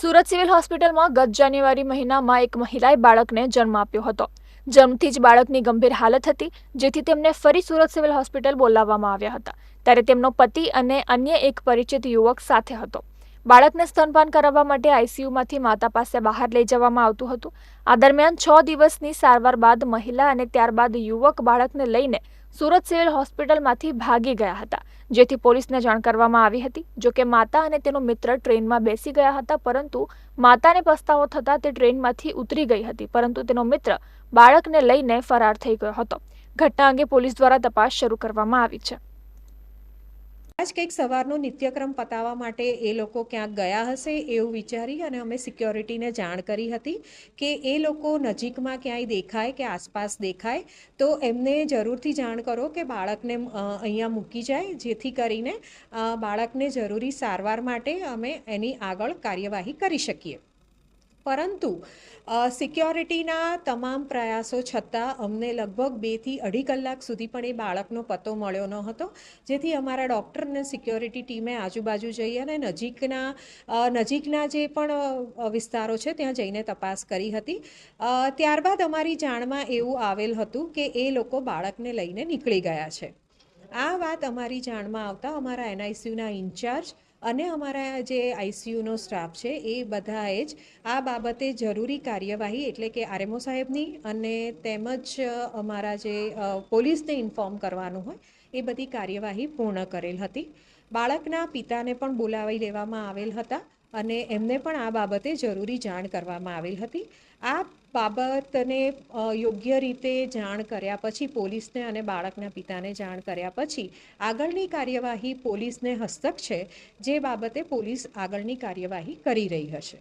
Surat civil હોસ્પિટલમાં ગત જાન્યુઆરી મહિનામાં એક મહિલાએ બાળકને જન્મ આપ્યો હતો। જન્મથી જ બાળકની ગંભીર હાલત હતી, જેથી તેમને ફરી સુરત સિવિલ હોસ્પિટલ બોલાવવામાં આવ્યા હતા। ત્યારે તેમનો પતિ અને અન્ય એક પરિચિત યુવક સાથે હતો। બાળકને સ્તનપાન કરાવવા માટે આઈસીયુમાંથી માતા પાસે બહાર લઈ જવામાં આવતું હતું। આ દરમિયાન 6 દિવસની સારવાર બાદ મહિલા અને ત્યારબાદ યુવક બાળકને લઈને સુરત સિવિલ હોસ્પિટલમાંથી ભાગી ગયા હતા, જેથી પોલીસને જાણ કરવામાં આવી હતી। જો કે માતા અને તેનો મિત્ર ટ્રેનમાં બેસી ગયા હતા, પરંતુ માતાને પસ્તાવો થતાં તે ટ્રેનમાંથી ઉતરી ગઈ હતી, પરંતુ તેનો મિત્ર બાળકને લઈને ફરાર થઈ ગયો હતો। ઘટના અંગે પોલીસ દ્વારા તપાસ શરૂ કરવામાં આવી છે। આજ કંઈક સવારનો નિત્યક્રમ પતાવવા માટે એ લોકો ક્યાંક ગયા હશે એવું વિચારી અને અમે સિક્યોરિટીને જાણ કરી હતી કે એ લોકો નજીકમાં ક્યાંય દેખાય કે આસપાસ દેખાય તો એમને જરૂરથી જાણ કરો કે બાળકને અહીંયા મૂકી જાય, જેથી કરીને બાળકને જરૂરી સારવાર માટે અમે એની આગળ કાર્યવાહી કરી શકીએ। પરંતુ સિક્યોરિટીના તમામ પ્રયાસો છતાં અમને લગભગ 2 થી 2.5 કલાક સુધી પણ એ બાળકનો પત્તો મળ્યો ન હતો, જેથી અમારા ડૉક્ટર અને સિક્યોરિટી ટીમે આજુબાજુ જઈ અને નજીકના જે પણ વિસ્તારો છે ત્યાં જઈને તપાસ કરી હતી। ત્યારબાદ અમારી જાણમાં એવું આવેલ હતું કે એ લોકો બાળકને લઈને નીકળી ગયા છે। આ વાત અમારી જાણમાં આવતા અમારા એનઆઈસીયુના ઇન્ચાર્જ અને અમારા જે આઈસીયુનો સ્ટાફ છે એ બધાએ જ આ બાબતે જરૂરી કાર્યવાહી એટલે કે આરએમઓ સાહેબની અને તેમજ અમારા જે પોલીસને ઇન્ફોર્મ કરવાનું હોય એ બધી કાર્યવાહી પૂર્ણ કરેલ હતી। બાળકના પિતાને પણ બોલાવી લેવામાં આવેલ હતા અને એમને પણ આ બાબતે જરૂરી જાણ કરવામાં આવેલ હતી। આ બાબતને યોગ્ય રીતે જાણ કર્યા પછી પોલીસને અને બાળકના પિતાને જાણ કર્યા પછી આગળની કાર્યવાહી પોલીસને હસ્તક છે, જે બાબતે પોલીસ આગળની કાર્યવાહી કરી રહી હશે।